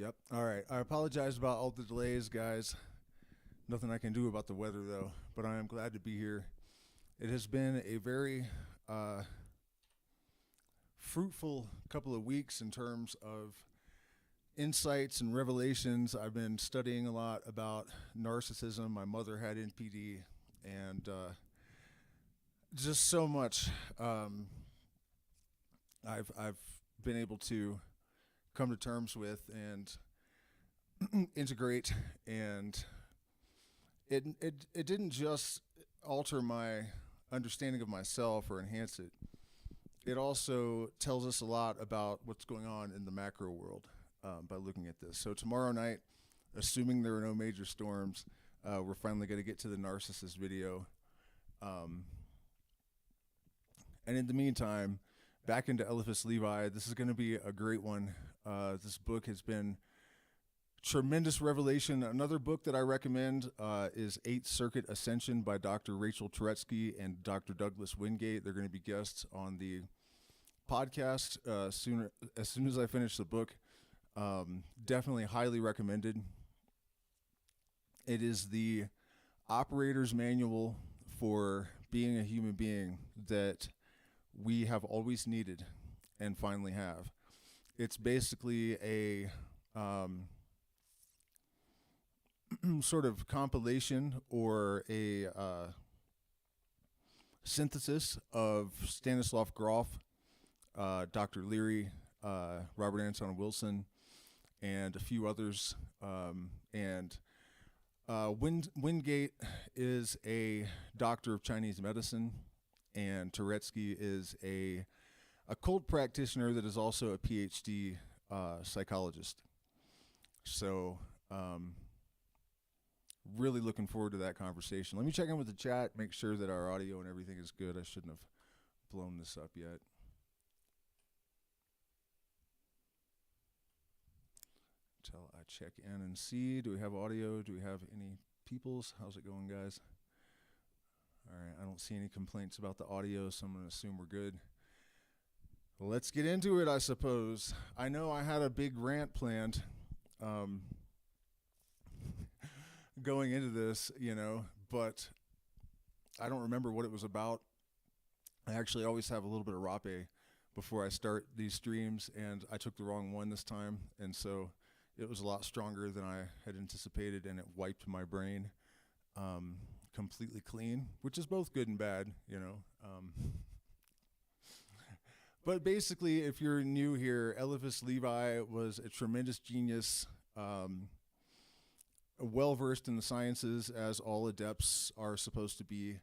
Yep. All right. I apologize about all the delays, guys. Nothing I can do about the weather, though, but I am glad to be here. It has been a very fruitful couple of weeks in terms of insights and revelations. I've been studying a lot about narcissism. My mother had NPD, and just so much I've been able to come to terms with and integrate, and it didn't just alter my understanding of myself or enhance it. It also tells us a lot about what's going on in the macro world by looking at this. So tomorrow night, assuming there are no major storms, we're finally going to get to the narcissist video. And in the meantime, back into Eliphas Levi. This is going to be a great one. This book has been tremendous revelation. Another book that I recommend is Eighth Circuit Ascension by Dr. Rachel Turetsky and Dr. Douglas Wingate. They're going to be guests on the podcast as soon as I finish the book. Definitely highly recommended. It is the operator's manual for being a human being that we have always needed and finally have. It's basically a sort of compilation or a synthesis of Stanislav Grof, Dr. Leary, Robert Anton Wilson, and a few others. Wingate is a doctor of Chinese medicine, and Turetsky is a occult practitioner that is also a PhD psychologist. So really looking forward to that conversation. Let me check in with the chat, make sure that our audio and everything is good. I shouldn't have blown this up yet. Until I check in and see, do we have audio? Do we have any peoples? How's it going, guys? All right, I don't see any complaints about the audio, so I'm going to assume we're good. Let's get into it, I suppose. I know I had a big rant planned going into this, but I don't remember what it was about. I actually always have a little bit of rape before I start these streams, and I took the wrong one this time, and so it was a lot stronger than I had anticipated, and it wiped my brain completely clean, which is both good and bad, But basically, if you're new here, Eliphas Levi was a tremendous genius, well-versed in the sciences, as all adepts are supposed to be,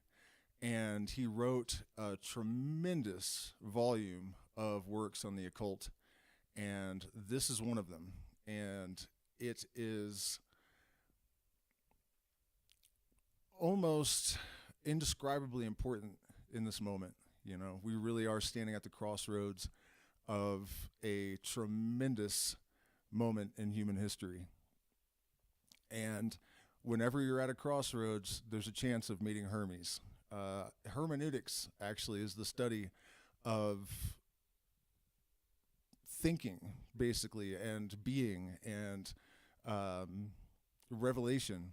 and he wrote a tremendous volume of works on the occult, and this is one of them. And it is almost indescribably important in this moment. We really are standing at the crossroads of a tremendous moment in human history. And whenever you're at a crossroads, there's a chance of meeting Hermes. Hermeneutics actually is the study of thinking, basically, and being, and revelation.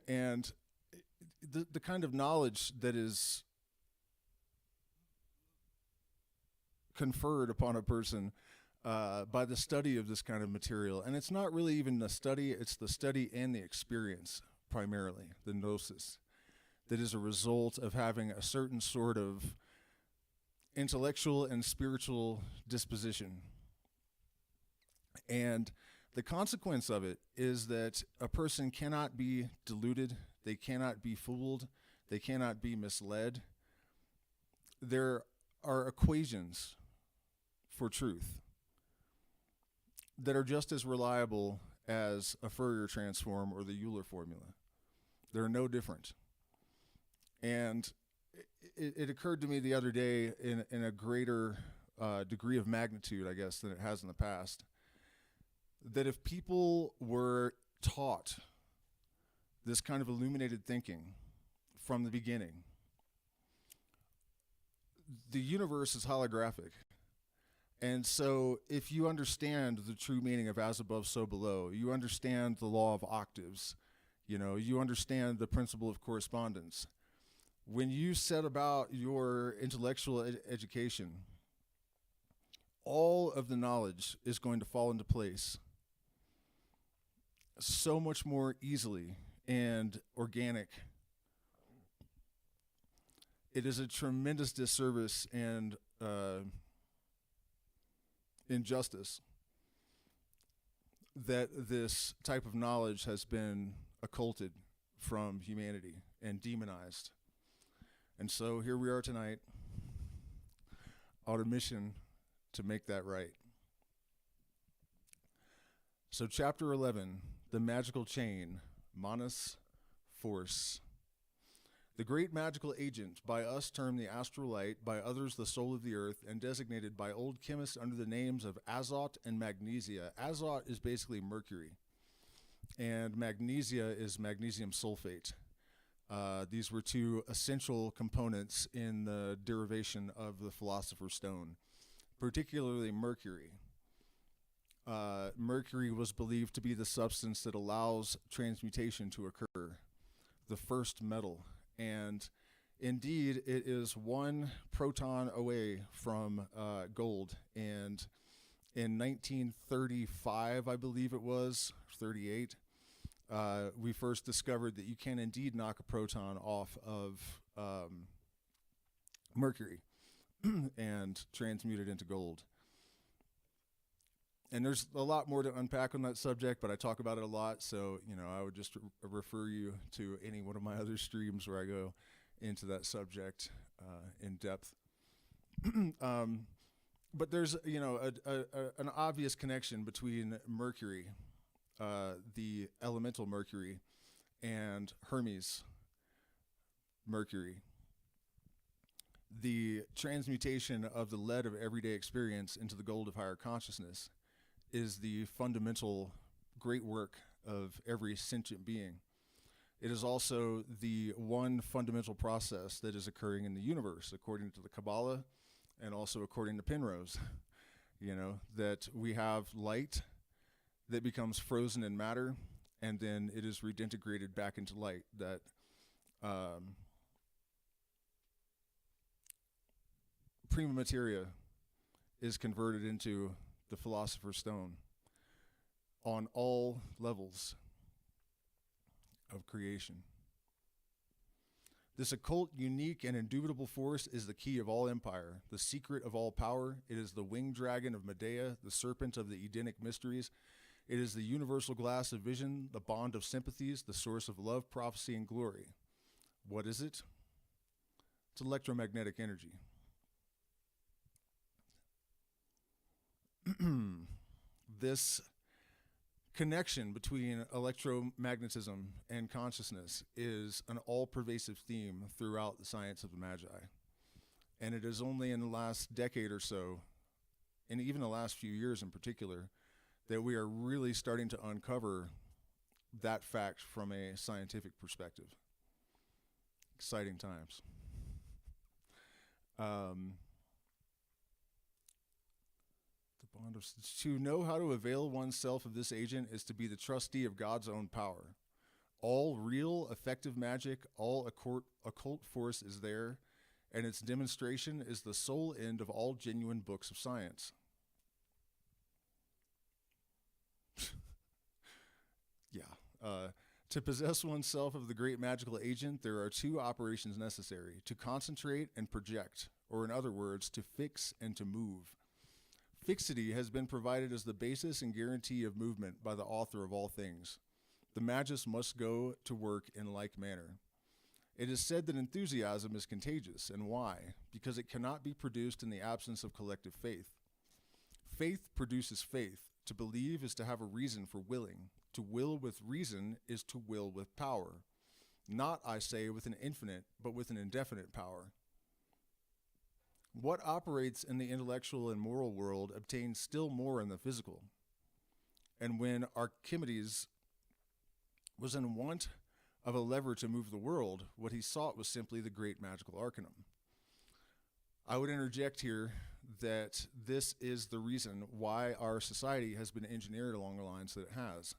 And the kind of knowledge that is conferred upon a person by the study of this kind of material. And it's not really even the study, it's the study and the experience, primarily, the gnosis, that is a result of having a certain sort of intellectual and spiritual disposition. And the consequence of it is that a person cannot be deluded, they cannot be fooled, they cannot be misled. There are equations for truth that are just as reliable as a Fourier transform or the Euler formula. They're no different. And it occurred to me the other day in a greater degree of magnitude, I guess, than it has in the past, that if people were taught this kind of illuminated thinking from the beginning, the universe is holographic, And so if you understand the true meaning of as above, so below, you understand the law of octaves, you understand the principle of correspondence. When you set about your intellectual education, all of the knowledge is going to fall into place so much more easily and organic. It is a tremendous disservice and injustice that this type of knowledge has been occulted from humanity and demonized. And so here we are tonight on a mission to make that right. So chapter 11, the magical chain, manas, force. The great magical agent, by us termed the astral light, by others the soul of the earth, and designated by old chemists under the names of azot and magnesia. Azot is basically mercury, and magnesia is magnesium sulfate. These were two essential components in the derivation of the Philosopher's Stone, particularly mercury. Mercury was believed to be the substance that allows transmutation to occur, the first metal. And indeed, it is one proton away from gold. And in 1935, I believe it was, 38, we first discovered that you can indeed knock a proton off of mercury and transmute it into gold. And there's a lot more to unpack on that subject, but I talk about it a lot, so I would just refer you to any one of my other streams where I go into that subject in depth. But there's an obvious connection between Mercury, the elemental Mercury, and Hermes Mercury. The transmutation of the lead of everyday experience into the gold of higher consciousness is the fundamental great work of every sentient being. It is also the one fundamental process that is occurring in the universe, according to the Kabbalah and also according to Penrose. That we have light that becomes frozen in matter, and then it is redintegrated back into light. That prima materia is converted into the Philosopher's Stone on all levels of creation. This occult, unique, and indubitable force is the key of all empire, the secret of all power. It is the winged dragon of Medea, the serpent of the Edenic mysteries. It is the universal glass of vision, the bond of sympathies, the source of love, prophecy, and glory. What is it? It's electromagnetic energy. This connection between electromagnetism and consciousness is an all-pervasive theme throughout the science of the Magi. And it is only in the last decade or so, and even the last few years in particular, that we are really starting to uncover that fact from a scientific perspective. Exciting times. To know how to avail oneself of this agent is to be the trustee of God's own power. All real, effective magic, all occult force is there, and its demonstration is the sole end of all genuine books of science. To possess oneself of the great magical agent, there are two operations necessary: to concentrate and project, or in other words, to fix and to move. Fixity has been provided as the basis and guarantee of movement by the author of all things. The magist must go to work in like manner. It is said that enthusiasm is contagious, and why? Because it cannot be produced in the absence of collective faith. Faith produces faith. To believe is to have a reason for willing. To will with reason is to will with power. Not, I say, with an infinite, but with an indefinite power. What operates in the intellectual and moral world obtains still more in the physical. And when Archimedes was in want of a lever to move the world, what he sought was simply the great magical arcanum. I would interject here that this is the reason why our society has been engineered along the lines that it has.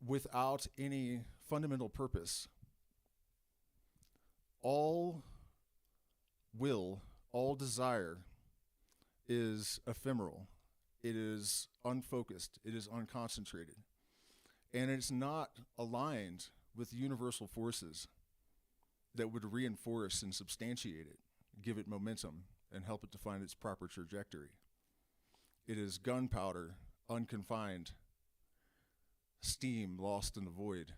Without any fundamental purpose. All will, all desire is ephemeral. It is unfocused. It is unconcentrated. And it's not aligned with universal forces that would reinforce and substantiate it, give it momentum, and help it to find its proper trajectory. It is gunpowder, unconfined, steam lost in the void.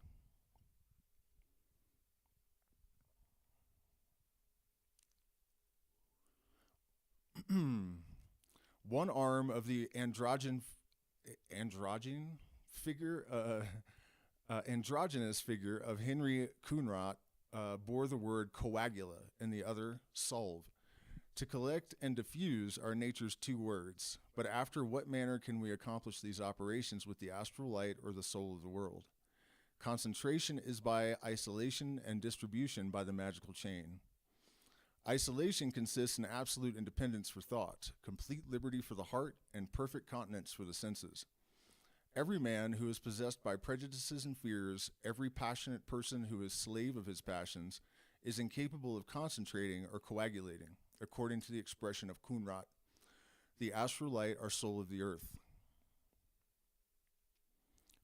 One arm of the androgynous figure of Henry Coonrod bore the word coagula, and the other solve. To collect and diffuse are nature's two words, but after what manner can we accomplish these operations with the astral light or the soul of the world? Concentration is by isolation, and distribution by the magical chain. Isolation consists in absolute independence for thought, complete liberty for the heart, and perfect continence for the senses. Every man who is possessed by prejudices and fears, every passionate person who is slave of his passions, is incapable of concentrating or coagulating, according to the expression of Coonrod, the astral light or soul of the earth.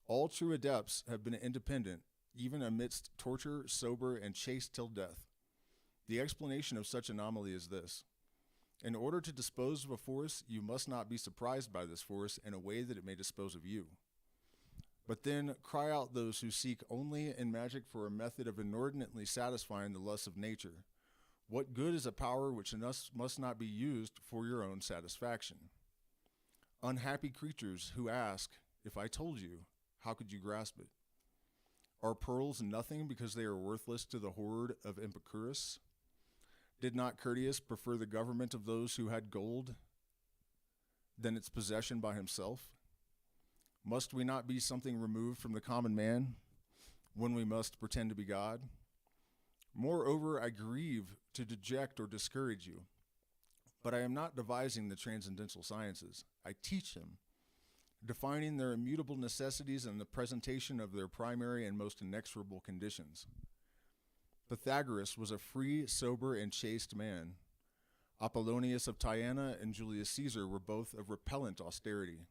All true adepts have been independent, even amidst torture, sober, and chaste till death. The explanation of such anomaly is this. In order to dispose of a force, you must not be surprised by this force in a way that it may dispose of you. But then cry out those who seek only in magic for a method of inordinately satisfying the lusts of nature. What good is a power which must not be used for your own satisfaction? Unhappy creatures who ask, if I told you, how could you grasp it? Are pearls nothing because they are worthless to the hoard of Epicurus? Did not Curtius prefer the government of those who had gold than its possession by himself? Must we not be something removed from the common man when we must pretend to be God? Moreover, I grieve to deject or discourage you, but I am not devising the transcendental sciences. I teach them, defining their immutable necessities and the presentation of their primary and most inexorable conditions. Pythagoras was a free, sober, and chaste man. Apollonius of Tyana and Julius Caesar were both of repellent austerity.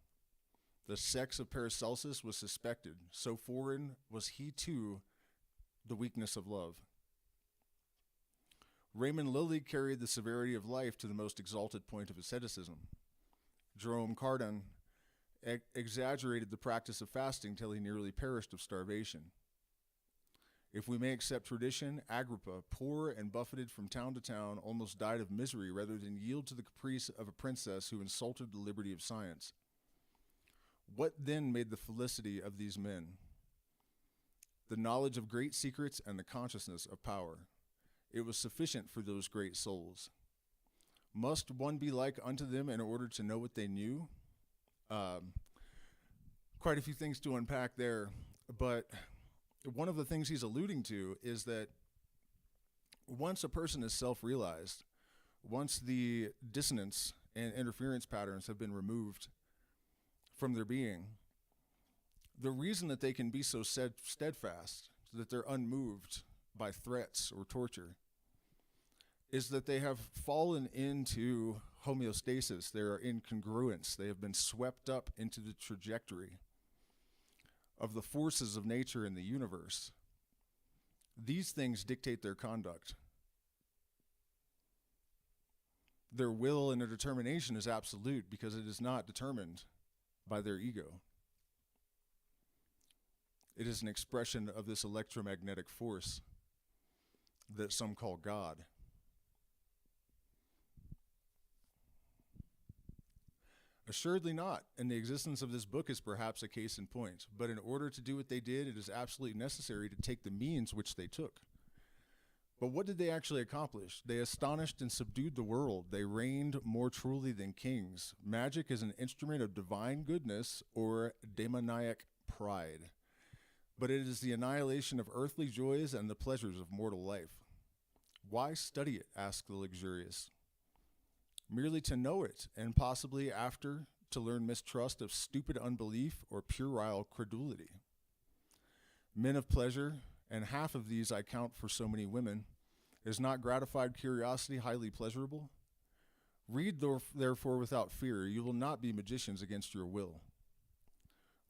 The sex of Paracelsus was suspected, so foreign was he too the weakness of love. Raymond Lilly carried the severity of life to the most exalted point of asceticism. Jerome Cardan exaggerated the practice of fasting till he nearly perished of starvation. If we may accept tradition, Agrippa, poor and buffeted from town to town, almost died of misery rather than yield to the caprice of a princess who insulted the liberty of science. What then made the felicity of these men? The knowledge of great secrets and the consciousness of power. It was sufficient for those great souls. Must one be like unto them in order to know what they knew? Quite a few things to unpack there, but one of the things he's alluding to is that once a person is self-realized, once the dissonance and interference patterns have been removed from their being, the reason that they can be so steadfast, that they're unmoved by threats or torture, is that they have fallen into homeostasis. They are in congruence. They have been swept up into the trajectory of the forces of nature in the universe. These things dictate their conduct. Their will and their determination is absolute because it is not determined by their ego. It is an expression of this electromagnetic force that some call God. Assuredly not, and the existence of this book is perhaps a case in point, but in order to do what they did, it is absolutely necessary to take the means which they took. But what did they actually accomplish? They astonished and subdued the world. They reigned more truly than kings. Magic is an instrument of divine goodness or demoniac pride, but it is the annihilation of earthly joys and the pleasures of mortal life. Why study it, ask the luxurious? Merely to know it, and possibly after to learn mistrust of stupid unbelief or puerile credulity. Men of pleasure, and half of these I count for so many women, is not gratified curiosity highly pleasurable? Read therefore without fear, you will not be magicians against your will.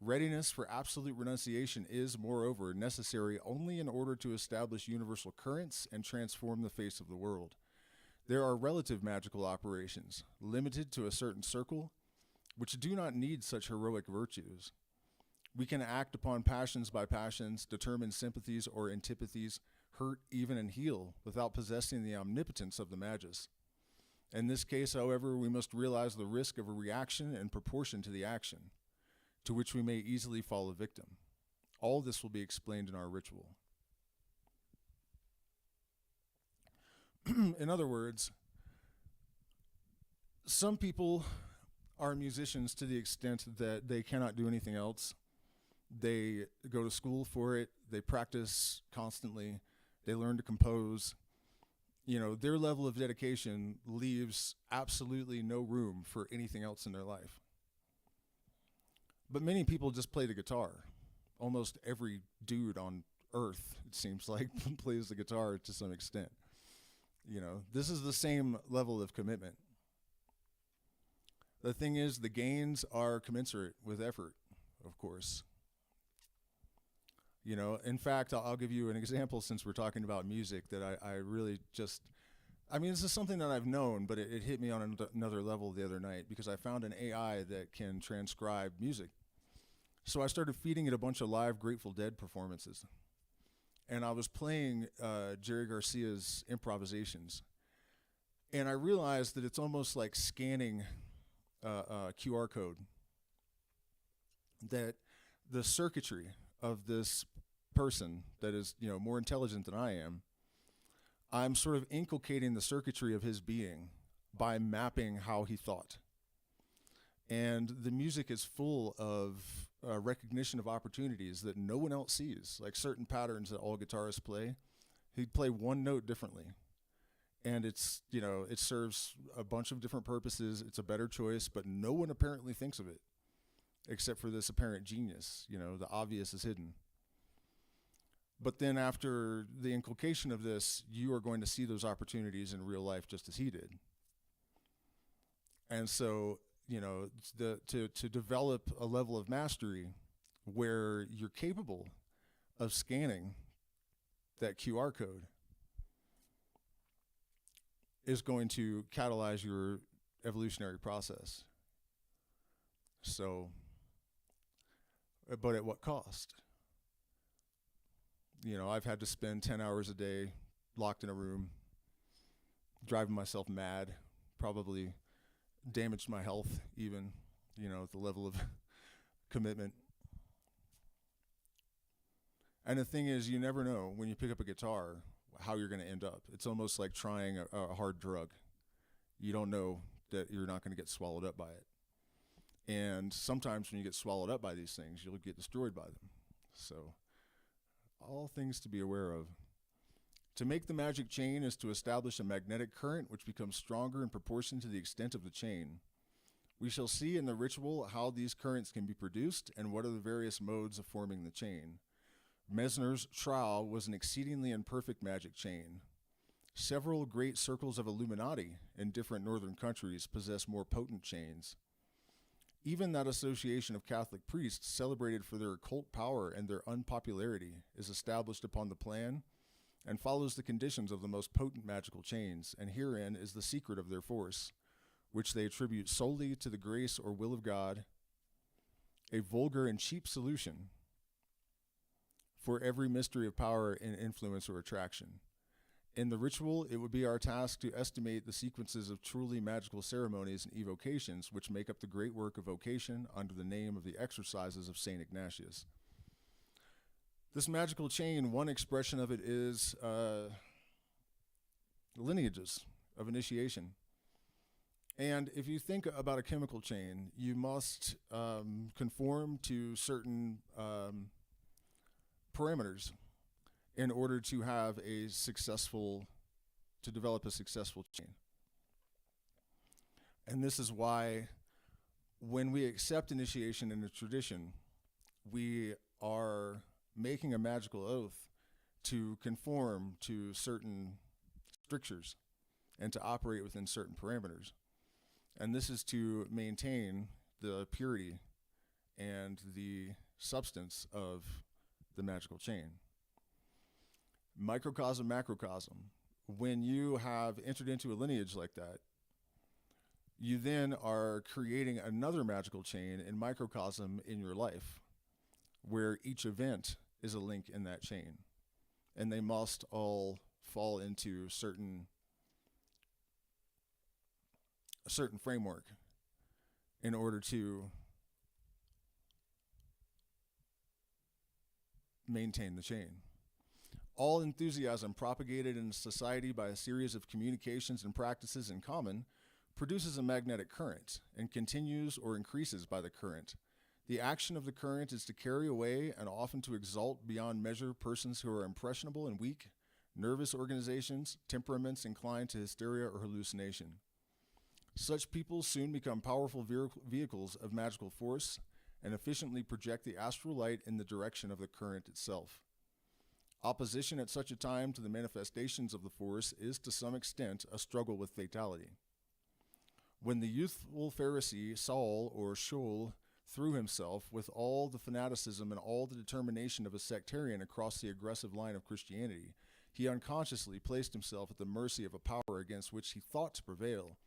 Readiness for absolute renunciation is, moreover, necessary only in order to establish universal currents and transform the face of the world. There are relative magical operations, limited to a certain circle, which do not need such heroic virtues. We can act upon passions by passions, determine sympathies or antipathies, hurt even and heal, without possessing the omnipotence of the magus. In this case, however, we must realize the risk of a reaction in proportion to the action, to which we may easily fall a victim. All this will be explained in our ritual. In other words, some people are musicians to the extent that they cannot do anything else. They go to school for it. They practice constantly. They learn to compose. You know, their level of dedication leaves absolutely no room for anything else in their life. But many people just play the guitar. Almost every dude on earth, it seems like, plays the guitar to some extent. You know, this is the same level of commitment. The thing is, the gains are commensurate with effort, of course. You know, in fact, I'll give you an example since we're talking about music that I really just, I mean, this is something that I've known, but it hit me on another level the other night because I found an AI that can transcribe music. So I started feeding it a bunch of live Grateful Dead performances. And I was playing Jerry Garcia's improvisations. And I realized that it's almost like scanning a QR code. That the circuitry of this person that is, you know, more intelligent than I am, I'm sort of inculcating the circuitry of his being by mapping how he thought. And the music is full of recognition of opportunities that no one else sees, like certain patterns that all guitarists play. He'd play one note differently. And it's, you know, it serves a bunch of different purposes. It's a better choice, but no one apparently thinks of it, except for this apparent genius. You know, the obvious is hidden. But then after the inculcation of this, you are going to see those opportunities in real life just as he did. And so, you know, to develop a level of mastery where you're capable of scanning that QR code is going to catalyze your evolutionary process. So, but at what cost? You know, I've had to spend 10 hours a day locked in a room, driving myself mad, probably damaged my health even, you know, at the level of commitment. And the thing is, you never know when you pick up a guitar how you're going to end up. It's almost like trying a hard drug. You don't know that you're not going to get swallowed up by it. And sometimes when you get swallowed up by these things, you'll get destroyed by them. So, all things to be aware of. To make the magic chain is to establish a magnetic current which becomes stronger in proportion to the extent of the chain. We shall see in the ritual how these currents can be produced and what are the various modes of forming the chain. Mesner's trowel was an exceedingly imperfect magic chain. Several great circles of Illuminati in different northern countries possess more potent chains. Even that association of Catholic priests celebrated for their occult power and their unpopularity is established upon the plan and follows the conditions of the most potent magical chains, and herein is the secret of their force, which they attribute solely to the grace or will of God, a vulgar and cheap solution for every mystery of power and influence or attraction. In the ritual, it would be our task to estimate the sequences of truly magical ceremonies and evocations which make up the great work of vocation under the name of the exercises of St. Ignatius. This magical chain, one expression of it is lineages of initiation. And if you think about a chemical chain, you must conform to certain parameters in order to have a successful to develop a successful chain. And this is why when we accept initiation in a tradition, we are making a magical oath to conform to certain strictures and to operate within certain parameters. And this is to maintain the purity and the substance of the magical chain. Microcosm, macrocosm. When you have entered into a lineage like that, you then are creating another magical chain in microcosm in your life, where each event is a link in that chain. And they must all fall into a certain framework in order to maintain the chain. All enthusiasm propagated in society by a series of communications and practices in common produces a magnetic current and continues or increases by the current. The action of the current is to carry away and often to exalt beyond measure persons who are impressionable and weak, nervous organizations, temperaments inclined to hysteria or hallucination. Such people soon become powerful vehicles of magical force and efficiently project the astral light in the direction of the current itself. Opposition at such a time to the manifestations of the force is to some extent a struggle with fatality. When the youthful Pharisee Saul or Shaul threw himself with all the fanaticism and all the determination of a sectarian across the aggressive line of Christianity, he unconsciously placed himself at the mercy of a power against which he thought to prevail,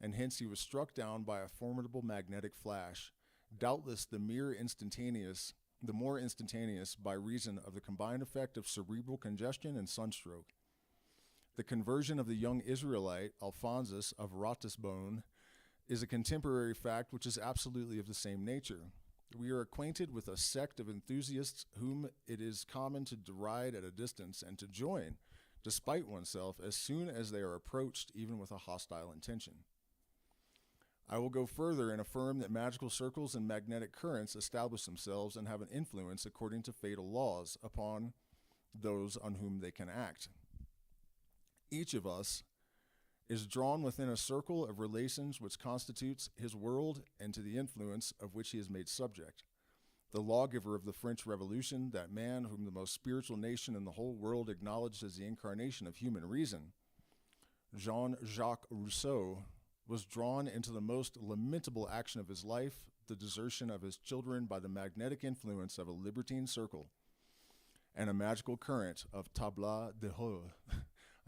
and hence he was struck down by a formidable magnetic flash, doubtless the more instantaneous by reason of the combined effect of cerebral congestion and sunstroke. The conversion of the young Israelite, Alphonsus of Ratisbonne, is a contemporary fact which is absolutely of the same nature. We are acquainted with a sect of enthusiasts whom it is common to deride at a distance and to join, despite oneself, as soon as they are approached, even with a hostile intention. I will go further and affirm that magical circles and magnetic currents establish themselves and have an influence according to fatal laws upon those on whom they can act. Each of us is drawn within a circle of relations which constitutes his world and to the influence of which he is made subject. The lawgiver of the French Revolution, that man whom the most spiritual nation in the whole world acknowledged as the incarnation of human reason, Jean-Jacques Rousseau, was drawn into the most lamentable action of his life, the desertion of his children by the magnetic influence of a libertine circle and a magical current of tabla-de-He.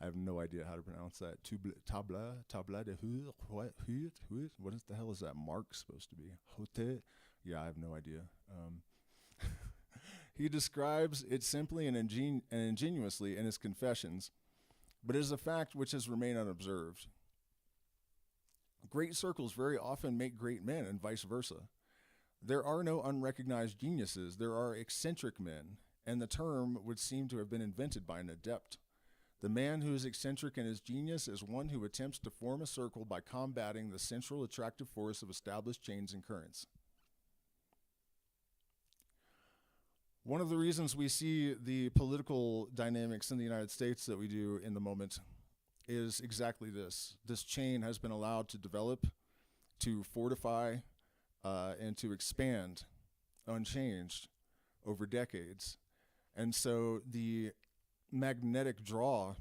I have no idea how to pronounce that. Tabla-de-He. What the hell is that mark supposed to be? Hote? Yeah, I have no idea. He describes it simply and ingenuously in his confessions, but it is a fact which has remained unobserved. Great circles very often make great men, and vice versa. There are no unrecognized geniuses. There are eccentric men, and the term would seem to have been invented by an adept. The man who is eccentric in his genius is one who attempts to form a circle by combating the central attractive force of established chains and currents. One of the reasons we see the political dynamics in the United States that we do in the moment is exactly this. This chain has been allowed to develop, to fortify, and to expand unchanged over decades. And so the magnetic draw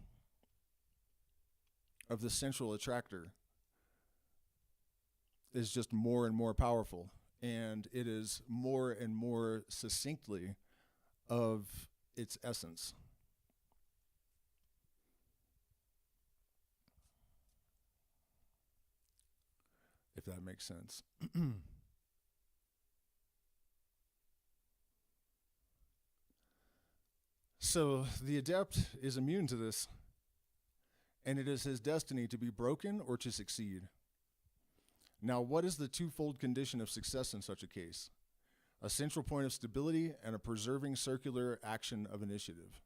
of the central attractor is just more and more powerful, and it is more and more succinctly of its essence. If that makes sense. So the adept is immune to this, and it is his destiny to be broken or to succeed. Now, what is the twofold condition of success in such a case? A central point of stability and a preserving circular action of initiative.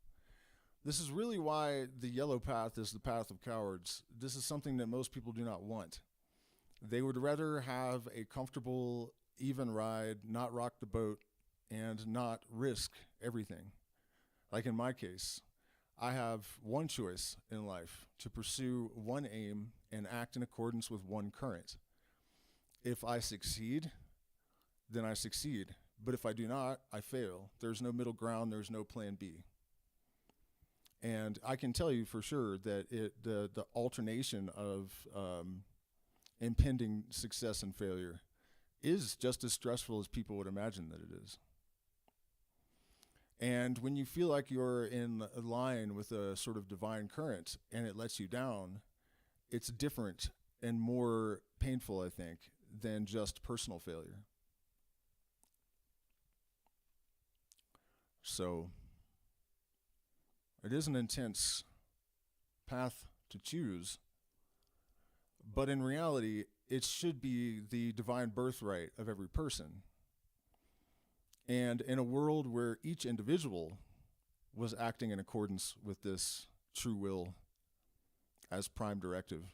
This is really why the yellow path is the path of cowards. This is something that most people do not want. They would rather have a comfortable, even ride, not rock the boat, and not risk everything. Like in my case, I have one choice in life: to pursue one aim and act in accordance with one current. If I succeed, then I succeed. But if I do not, I fail. There's no middle ground. There's no plan B. And I can tell you for sure that the alternation of impending success and failure is just as stressful as people would imagine that it is. And when you feel like you're in a line with a sort of divine current and it lets you down, it's different and more painful, I think, than just personal failure. So it is an intense path to choose, but in reality, it should be the divine birthright of every person. And in a world where each individual was acting in accordance with this true will as prime directive,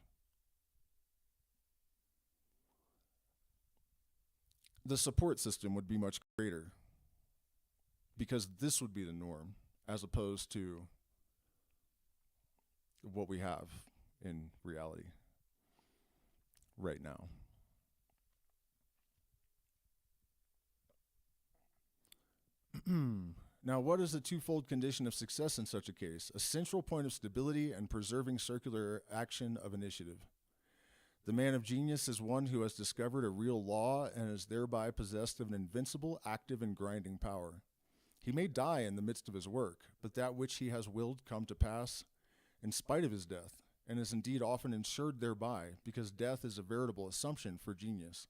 the support system would be much greater, because this would be the norm as opposed to what we have in reality right now. Now, what is the twofold condition of success in such a case? A central point of stability and preserving circular action of initiative. The man of genius is one who has discovered a real law and is thereby possessed of an invincible, active, and grinding power. He may die in the midst of his work, but that which he has willed come to pass in spite of his death, and is indeed often ensured thereby, because death is a veritable assumption for genius.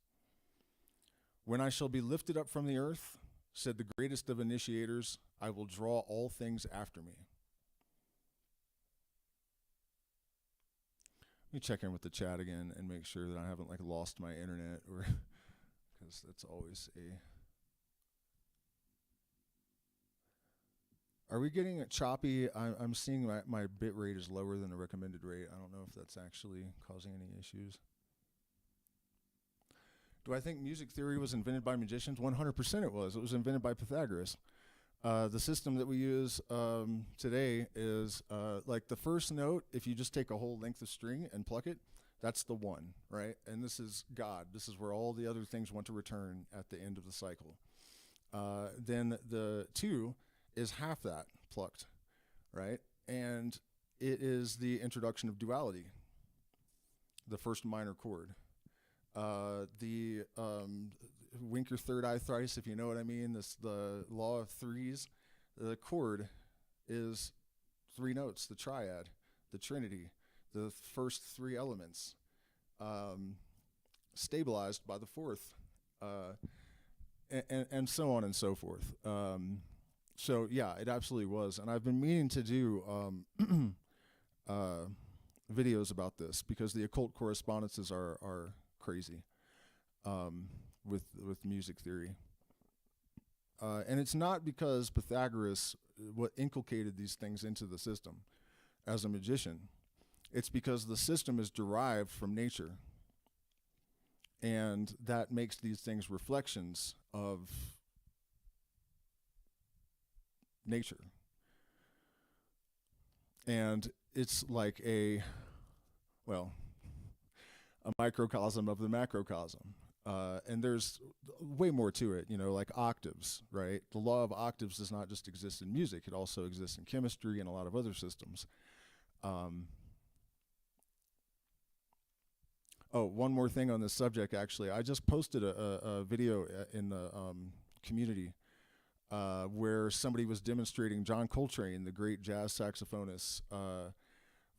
When I shall be lifted up from the earth, said the greatest of initiators, I will draw all things after me. Let me check in with the chat again and make sure that I haven't lost my internet, or because that's always a... Are we getting it choppy? I'm seeing my bit rate is lower than the recommended rate. I don't know if that's actually causing any issues. Do I think music theory was invented by magicians? 100% it was. It was invented by Pythagoras. The system that we use today is like the first note, if you just take a whole length of string and pluck it, that's the one, right? And this is God. This is where all the other things want to return at the end of the cycle. Then the two is half that plucked, right? And it is the introduction of duality, the first minor chord. The wink your third eye thrice, if you know what I mean. The law of threes. The chord is three notes, the triad, the trinity, the first three elements, stabilized by the fourth, and so on and so forth. So yeah, it absolutely was. And I've been meaning to do videos about this, because the occult correspondences are crazy with music theory. And it's not because Pythagoras inculcated these things into the system as a magician. It's because the system is derived from nature. And that makes these things reflections of nature. And it's like a microcosm of the macrocosm. And there's way more to it, like octaves, right? The law of octaves does not just exist in music. It also exists in chemistry and a lot of other systems. One more thing on this subject, actually. I just posted a video in the community where somebody was demonstrating John Coltrane, the great jazz saxophonist,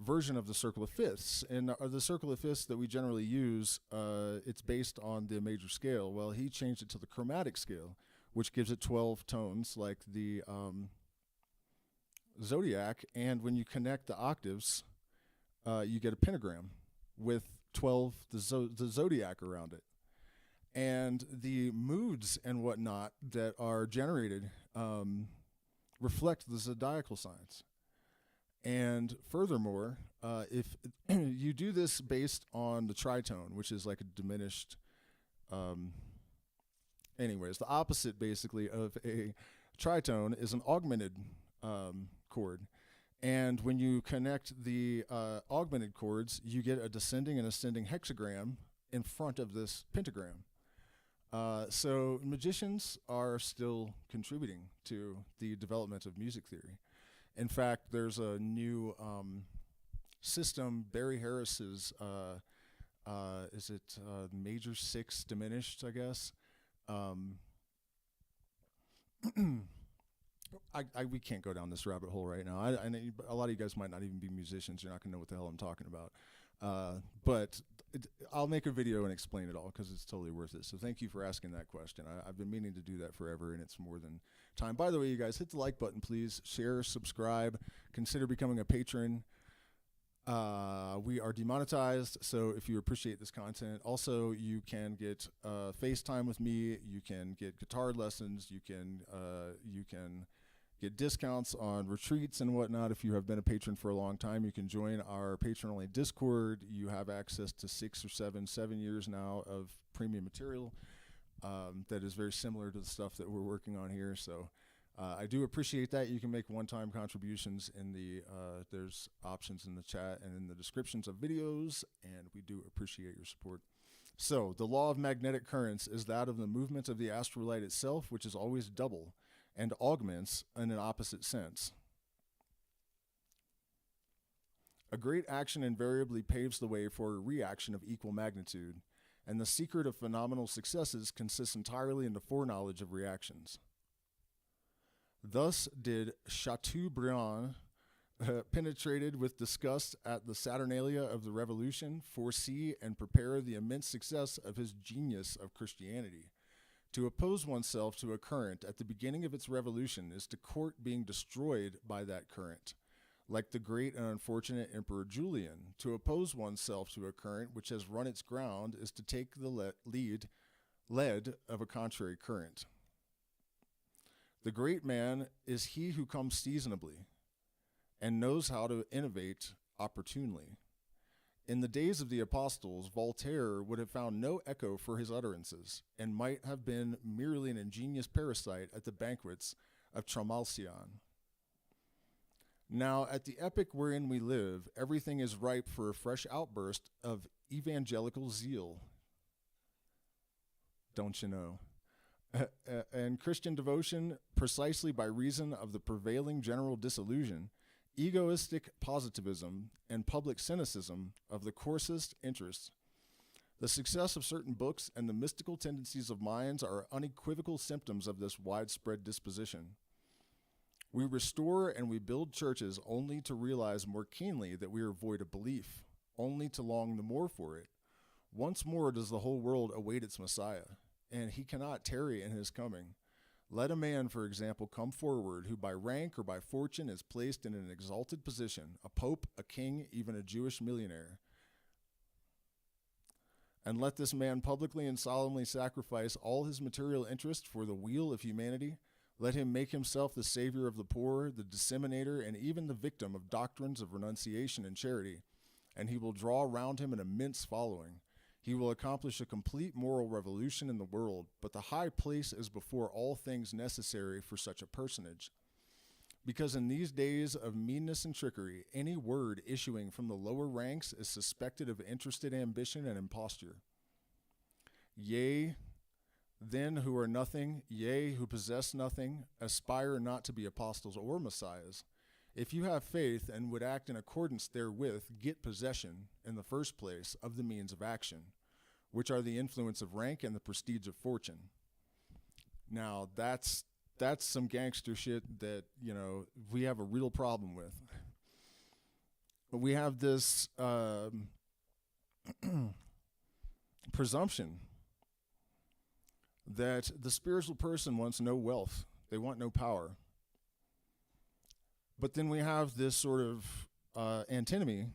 version of the circle of fifths. And the circle of fifths that we generally use, it's based on the major scale. Well, he changed it to the chromatic scale, which gives it 12 tones, like the zodiac. And when you connect the octaves, you get a pentagram with 12, the zodiac around it. And the moods and whatnot that are generated reflect the zodiacal signs. And furthermore, if you do this based on the tritone, which is like a diminished, anyways, the opposite basically of a tritone is an augmented chord. And when you connect the augmented chords, you get a descending and ascending hexagram in front of this pentagram. So magicians are still contributing to the development of music theory. In fact, there's a new system, Barry Harris's, is it major six diminished, I guess? We can't go down this rabbit hole right now. I know a lot of you guys might not even be musicians. You're not going to know what the hell I'm talking about. But I'll make a video and explain it all because it's totally worth it. So thank you for asking that question. I've been meaning to do that forever, and it's more than time. By the way, you guys, hit the like button, please. Share, subscribe. Consider becoming a patron. We are demonetized, so if you appreciate this content, also you can get FaceTime with me. You can get guitar lessons. You can get discounts on retreats and whatnot. If you have been a patron for a long time, you can join our patron-only Discord. You have access to 7 years now of premium material that is very similar to the stuff that we're working on here. So I do appreciate that. You can make one-time contributions in the, there's options in the chat and in the descriptions of videos, and we do appreciate your support. So the law of magnetic currents is that of the movement of the astral light itself, which is always double and augments in an opposite sense. A great action invariably paves the way for a reaction of equal magnitude, and the secret of phenomenal successes consists entirely in the foreknowledge of reactions. Thus did Chateaubriand, penetrated with disgust at the Saturnalia of the Revolution, foresee and prepare the immense success of his genius of Christianity. To oppose oneself to a current at the beginning of its revolution is to court being destroyed by that current. Like the great and unfortunate Emperor Julian, to oppose oneself to a current which has run its ground is to take the lead of a contrary current. The great man is he who comes seasonably and knows how to innovate opportunely. In the days of the apostles, Voltaire would have found no echo for his utterances and might have been merely an ingenious parasite at the banquets of Tramalcion. Now, at the epoch wherein we live, everything is ripe for a fresh outburst of evangelical zeal. Don't you know? And Christian devotion, precisely by reason of the prevailing general disillusion, egoistic positivism, and public cynicism of the coarsest interests. The success of certain books and the mystical tendencies of minds are unequivocal symptoms of this widespread disposition. We restore and we build churches only to realize more keenly that we are void of belief, only to long the more for it. Once more does the whole world await its Messiah, and he cannot tarry in his coming. Let a man, for example, come forward who by rank or by fortune is placed in an exalted position, a pope, a king, even a Jewish millionaire. And let this man publicly and solemnly sacrifice all his material interest for the weal of humanity. Let him make himself the savior of the poor, the disseminator, and even the victim of doctrines of renunciation and charity, and he will draw around him an immense following. He will accomplish a complete moral revolution in the world, but the high place is before all things necessary for such a personage. Because in these days of meanness and trickery, any word issuing from the lower ranks is suspected of interested ambition and imposture. Yea, then who are nothing, yea, who possess nothing, aspire not to be apostles or messiahs. If you have faith and would act in accordance therewith, get possession, in the first place, of the means of action, which are the influence of rank and the prestige of fortune. Now, that's some gangster shit that, you know, we have a real problem with. But we have this presumption that the spiritual person wants no wealth. They want no power. But then we have this sort of antinomy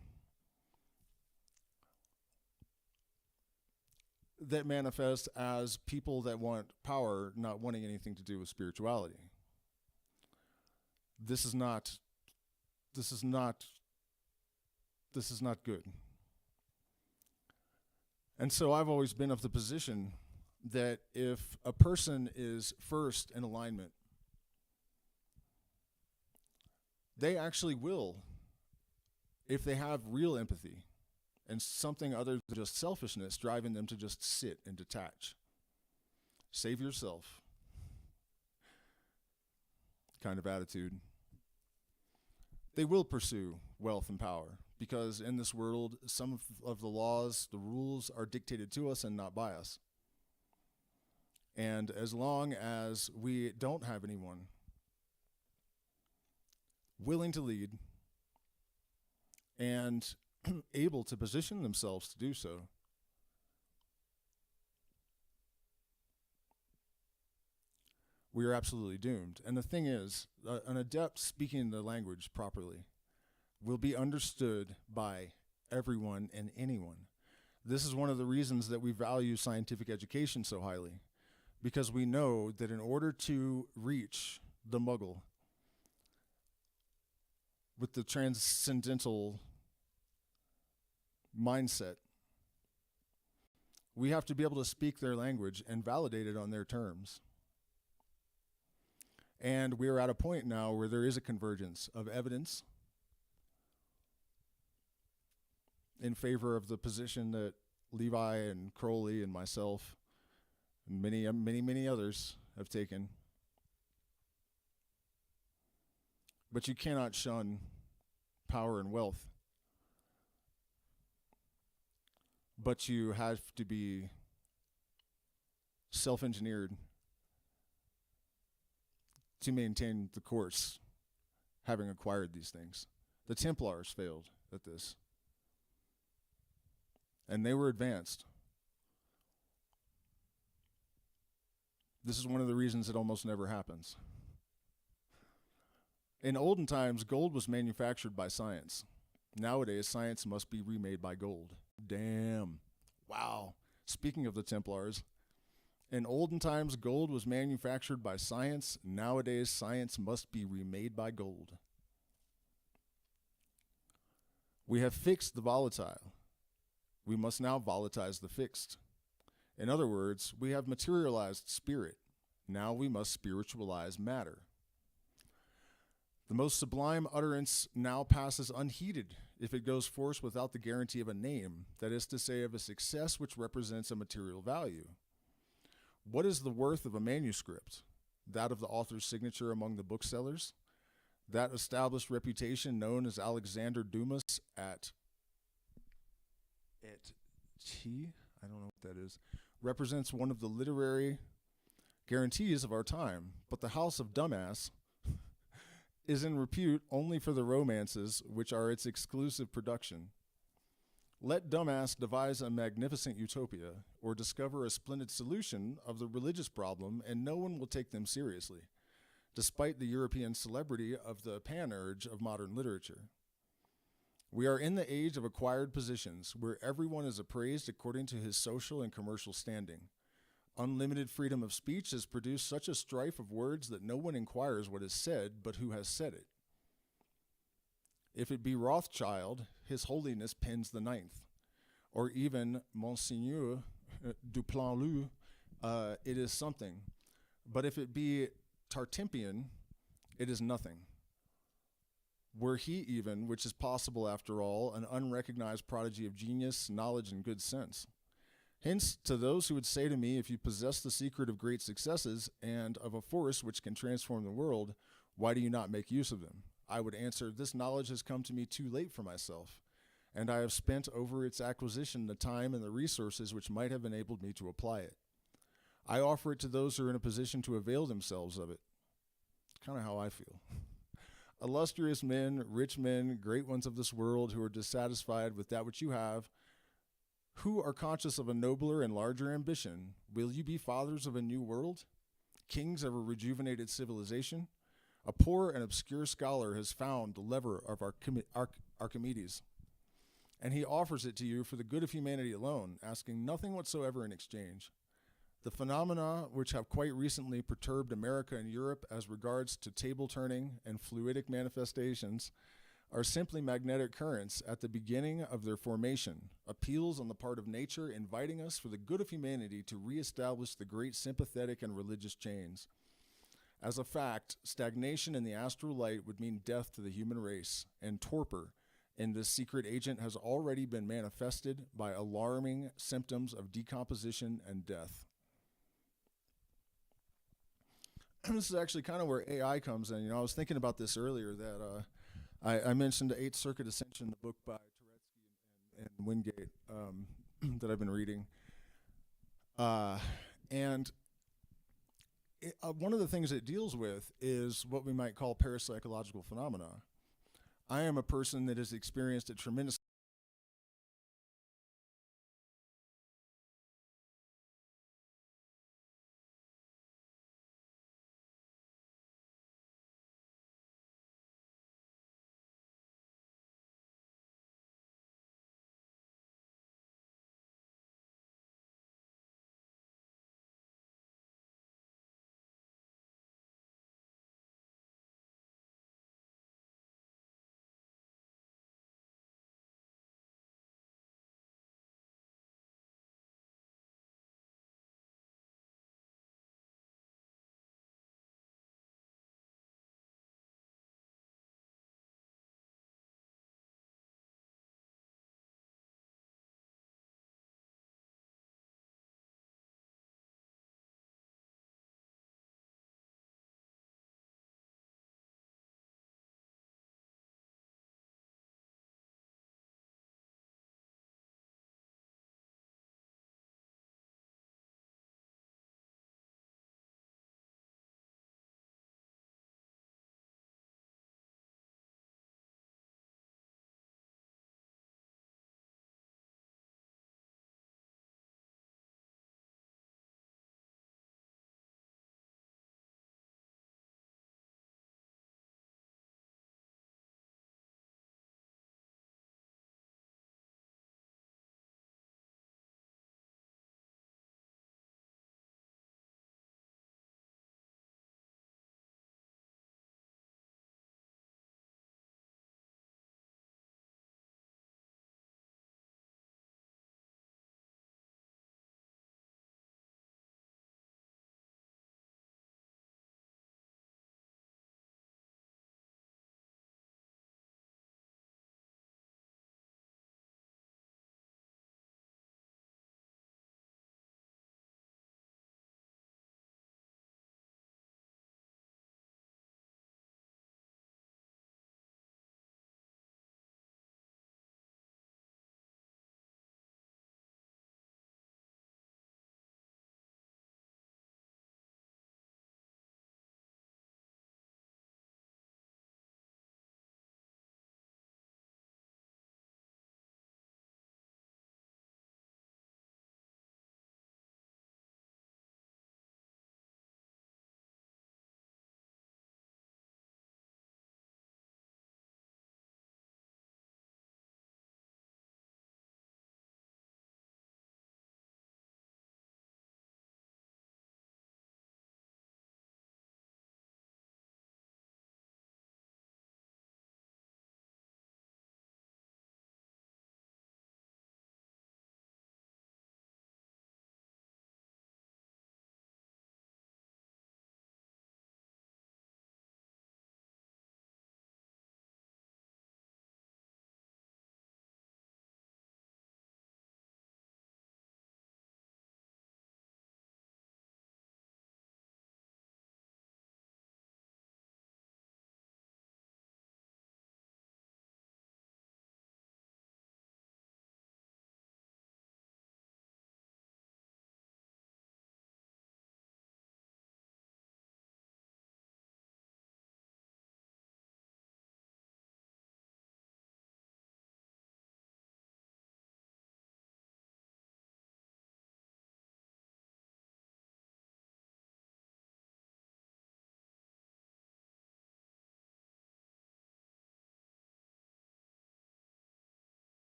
that manifests as people that want power not wanting anything to do with spirituality. This is not good. And so I've always been of the position that if a person is first in alignment they actually will, if they have real empathy and something other than just selfishness driving them to just sit and detach. Save yourself kind of attitude. They will pursue wealth and power because in this world, some of the laws, the rules are dictated to us and not by us. And as long as we don't have anyone willing to lead and able to position themselves to do so, we are absolutely doomed. And the thing is, an adept speaking the language properly will be understood by everyone and anyone. This is one of the reasons that we value scientific education so highly, because we know that in order to reach the Muggle with the transcendental mindset, we have to be able to speak their language and validate it on their terms. And we are at a point now where there is a convergence of evidence in favor of the position that Levi and Crowley and myself and many others have taken. But you cannot shun power and wealth. But you have to be self-engineered to maintain the course, having acquired these things. The Templars failed at this. And they were advanced. This is one of the reasons it almost never happens. In olden times, gold was manufactured by science. Nowadays, science must be remade by gold. Damn. Wow. Speaking of the Templars, in olden times, gold was manufactured by science. Nowadays, science must be remade by gold. We have fixed the volatile. We must now volatize the fixed. In other words, we have materialized spirit. Now we must spiritualize matter. The most sublime utterance now passes unheeded if it goes forth without the guarantee of a name, that is to say, of a success which represents a material value. What is the worth of a manuscript? That of the author's signature among the booksellers? That established reputation known as Alexander Dumas at T, I don't know what that is, represents one of the literary guarantees of our time, but the House of Dumbass is in repute only for the romances which are its exclusive production. Let Dumbass devise a magnificent utopia or discover a splendid solution of the religious problem, and no one will take them seriously, despite the European celebrity of the panurge of modern literature. We are in the age of acquired positions, where everyone is appraised according to his social and commercial standing. Unlimited freedom of speech has produced such a strife of words that no one inquires what is said, but who has said it. If it be Rothschild, His Holiness pens the ninth, or even Monseigneur Duplan-Lou, it is something. But if it be Tartempian, it is nothing. Were he even, which is possible after all, an unrecognized prodigy of genius, knowledge, and good sense. Hence, to those who would say to me, if you possess the secret of great successes and of a force which can transform the world, why do you not make use of them? I would answer, this knowledge has come to me too late for myself, and I have spent over its acquisition the time and the resources which might have enabled me to apply it. I offer it to those who are in a position to avail themselves of it. It's kind of how I feel. Illustrious men, rich men, great ones of this world who are dissatisfied with that which you have, who are conscious of a nobler and larger ambition, will you be fathers of a new world? Kings of a rejuvenated civilization? A poor and obscure scholar has found the lever of Archimedes, and he offers it to you for the good of humanity alone, asking nothing whatsoever in exchange. The phenomena which have quite recently perturbed America and Europe as regards to table turning and fluidic manifestations are simply magnetic currents at the beginning of their formation, appeals on the part of nature inviting us for the good of humanity to reestablish the great sympathetic and religious chains. As a fact, stagnation in the astral light would mean death to the human race, and torpor in this secret agent has already been manifested by alarming symptoms of decomposition and death. This is actually kind of where AI comes in. I was thinking about this earlier, that I mentioned the Eighth Circuit Ascension, the book by Turetsky and Wingate that I've been reading. And one of the things it deals with is what we might call parapsychological phenomena. I am a person that has experienced a tremendous